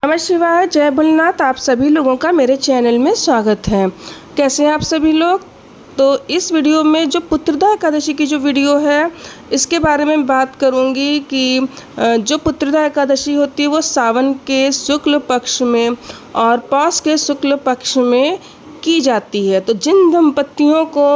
नमः शिवाय, जय भोलेनाथ। आप सभी लोगों का मेरे चैनल में स्वागत है। कैसे हैं आप सभी लोग? तो इस वीडियो में जो पुत्रदा एकादशी की जो वीडियो है इसके बारे में बात करूंगी कि जो पुत्रदा एकादशी होती है वो सावन के शुक्ल पक्ष में और पौष के शुक्ल पक्ष में की जाती है। तो जिन दंपतियों को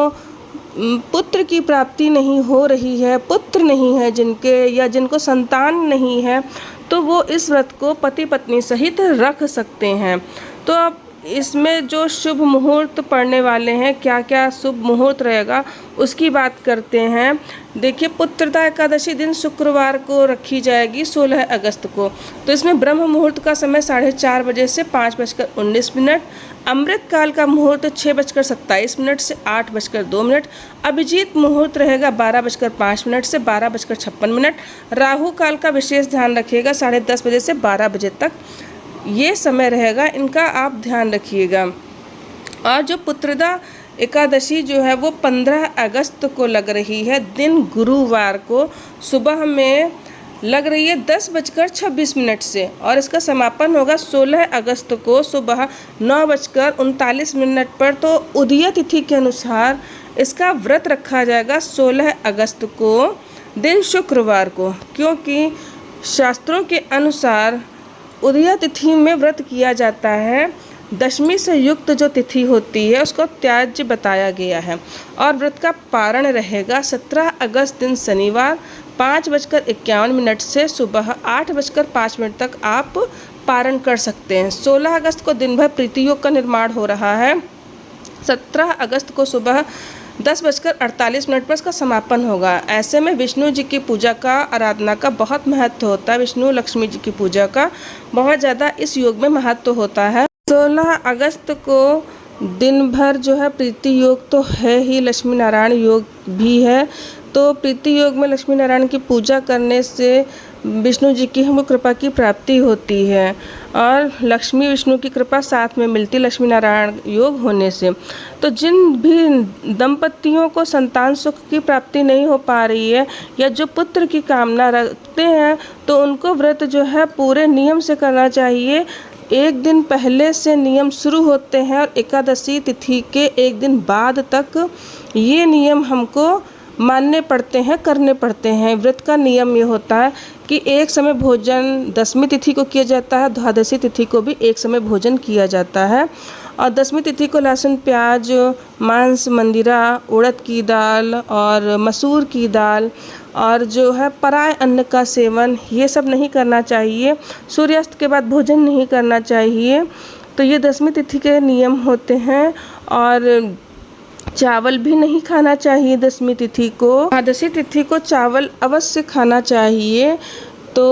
पुत्र की प्राप्ति नहीं हो रही है, पुत्र नहीं है जिनके या जिनको संतान नहीं है, तो वो इस व्रत को पति पत्नी सहित रख सकते हैं। तो अब इसमें जो शुभ मुहूर्त पड़ने वाले हैं, क्या क्या शुभ मुहूर्त रहेगा उसकी बात करते हैं। देखिए, पुत्रदा एकादशी दिन शुक्रवार को रखी जाएगी 16 अगस्त को। तो इसमें ब्रह्म मुहूर्त का समय 4:30 बजे से 5:19, अमृत काल का मुहूर्त 6:27 से 8:02, अभिजीत मुहूर्त रहेगा 12:05 से 12:56। राहु काल का विशेष ध्यान रखिएगा, 10:30 बजे से 12 बजे तक ये समय रहेगा, इनका आप ध्यान रखिएगा। और जो पुत्रदा एकादशी जो है वो 15 अगस्त को लग रही है, दिन गुरुवार को सुबह में लग रही है 10:26 से, और इसका समापन होगा 16 अगस्त को सुबह 9:39 पर। तो उदय तिथि के अनुसार इसका व्रत रखा जाएगा 16 अगस्त को दिन शुक्रवार को, क्योंकि शास्त्रों के अनुसार उदय तिथि में व्रत किया जाता है। दशमी से युक्त जो तिथि होती है उसको त्याज्य बताया गया है। और व्रत का पारण रहेगा 17 अगस्त दिन शनिवार 5:51 से सुबह 8:05 तक आप पारण कर सकते हैं। 16 अगस्त को दिन भर प्रीति योग का निर्माण हो रहा है। 17 अगस्त को सुबह 10:48 पर इसका समापन होगा। ऐसे में विष्णु जी की पूजा का, आराधना का बहुत महत्व होता है। विष्णु लक्ष्मी जी की पूजा का बहुत ज़्यादा इस योग में महत्व होता है। 16 अगस्त को दिन भर जो है प्रीति योग तो है ही, लक्ष्मी नारायण योग भी है। तो प्रीति योग में लक्ष्मी नारायण की पूजा करने से विष्णु जी की हमको कृपा की प्राप्ति होती है, और लक्ष्मी विष्णु की कृपा साथ में मिलती लक्ष्मी नारायण योग होने से। तो जिन भी दंपतियों को संतान सुख की प्राप्ति नहीं हो पा रही है या जो पुत्र की कामना रखते हैं, तो उनको व्रत जो है पूरे नियम से करना चाहिए। एक दिन पहले से नियम शुरू होते हैं और एकादशी तिथि के एक दिन बाद तक ये नियम हमको मानने पड़ते हैं, करने पड़ते हैं। व्रत का नियम ये होता है कि एक समय भोजन दशमी तिथि को किया जाता है, द्वादशी तिथि को भी एक समय भोजन किया जाता है। और दशमी तिथि को लहसुन प्याज, मांस, मंदिरा, उड़द की दाल और मसूर की दाल और जो है पराय अन्न का सेवन ये सब नहीं करना चाहिए। सूर्यास्त के बाद भोजन नहीं करना चाहिए। तो ये दशमी तिथि के नियम होते हैं। और चावल भी नहीं खाना चाहिए दशमी तिथि को। द्वादशी तिथि को चावल अवश्य खाना चाहिए। तो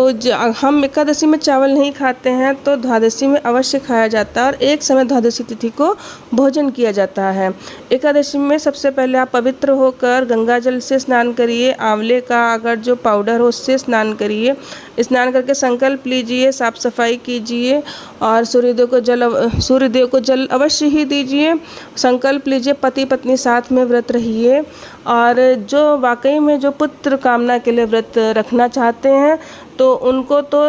हम एकादशी में चावल नहीं खाते हैं, तो द्वादशी में अवश्य खाया जाता है और एक समय द्वादशी तिथि को भोजन किया जाता है। एकादशी में सबसे पहले आप पवित्र होकर गंगा जल से स्नान करिए, आंवले का अगर जो पाउडर हो उससे स्नान करिए। स्नान करके संकल्प लीजिए, साफ सफाई कीजिए और सूर्यदेव को जल अवश्य ही दीजिए। संकल्प लीजिए, पति पत्नी साथ में व्रत रहिए। और जो वाकई में जो पुत्र कामना के लिए व्रत रखना चाहते हैं, तो उनको तो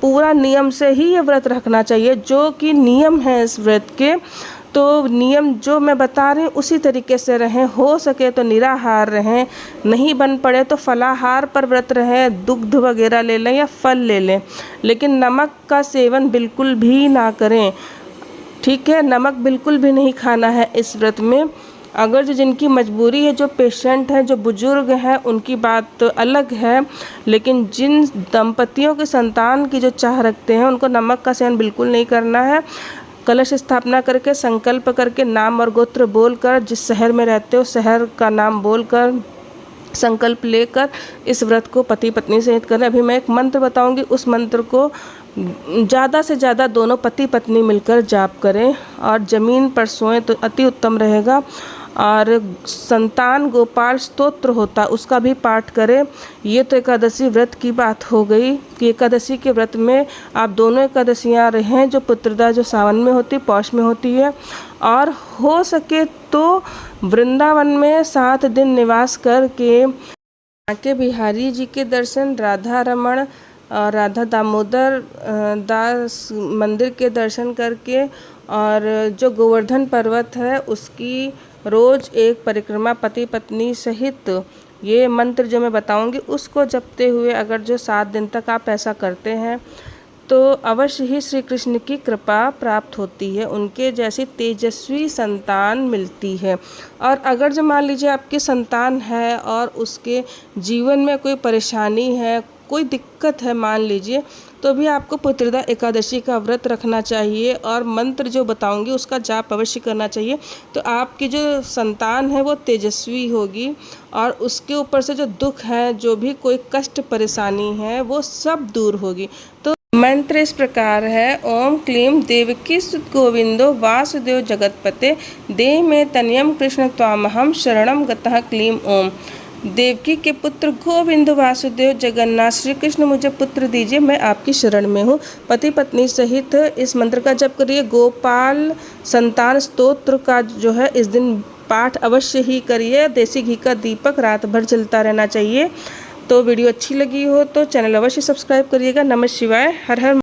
पूरा नियम से ही ये व्रत रखना चाहिए, जो कि नियम है इस व्रत के। तो नियम जो मैं बता रही हूँ उसी तरीके से रहें। हो सके तो निराहार रहें, नहीं बन पड़े तो फलाहार पर व्रत रहें, दुग्ध वगैरह ले लें या फल ले लें, लेकिन नमक का सेवन बिल्कुल भी ना करें। ठीक है, नमक बिल्कुल भी नहीं खाना है इस व्रत में। अगर जो जिनकी मजबूरी है, जो पेशेंट हैं, जो बुजुर्ग हैं, उनकी बात तो अलग है, लेकिन जिन दंपतियों के संतान की जो चाह रखते हैं उनको नमक का सेवन बिल्कुल नहीं करना है। कलश स्थापना करके संकल्प करके नाम और गोत्र बोलकर, जिस शहर में रहते हो शहर का नाम बोलकर संकल्प लेकर इस व्रत को पति पत्नी सहित करें। अभी मैं एक मंत्र बताऊंगी, उस मंत्र को ज़्यादा से ज़्यादा दोनों पति पत्नी मिलकर जाप करें और ज़मीन पर सोएं तो अति उत्तम रहेगा। और संतान गोपाल स्तोत्र होता उसका भी पाठ करें। ये तो एकादशी व्रत की बात हो गई कि एकादशी के व्रत में आप दोनों एकादशियाँ रहें, जो पुत्रदा जो सावन में होती, पौष में होती है। और हो सके तो वृंदावन में 7 दिन निवास करके आके बिहारी जी के दर्शन, राधा रमण, और राधा दामोदर दास मंदिर के दर्शन करके और जो गोवर्धन पर्वत है उसकी रोज़ एक परिक्रमा पति पत्नी सहित ये मंत्र जो मैं बताऊंगी उसको जपते हुए अगर जो 7 दिन तक आप ऐसा करते हैं तो अवश्य ही श्री कृष्ण की कृपा प्राप्त होती है, उनके जैसी तेजस्वी संतान मिलती है। और अगर जो मान लीजिए आपकी संतान है और उसके जीवन में कोई परेशानी है, कोई दिक्कत है मान लीजिए, तो भी आपको पुत्रदा एकादशी का व्रत रखना चाहिए और मंत्र जो बताऊंगी उसका जाप अवश्य करना चाहिए। तो आपकी जो संतान है वो तेजस्वी होगी और उसके ऊपर से जो दुख है, जो भी कोई कष्ट परेशानी है, वो सब दूर होगी। तो मंत्र इस प्रकार है, ओम क्लीम देवकी सुत गोविंदो वासुदेव जगतपते दे में तनयम कृष्ण त्वामहम शरणम गतः क्लीम ओम। देवकी के पुत्र गोविंद वासुदेव जगन्नाथ श्री कृष्ण मुझे पुत्र दीजिए, मैं आपकी शरण में हूँ। पति पत्नी सहित इस मंत्र का जप करिए। गोपाल संतान स्तोत्र का जो है इस दिन पाठ अवश्य ही करिए। देसी घी का दीपक रात भर जलता रहना चाहिए। तो वीडियो अच्छी लगी हो तो चैनल अवश्य सब्सक्राइब करिएगा। नमः शिवाय। हर हर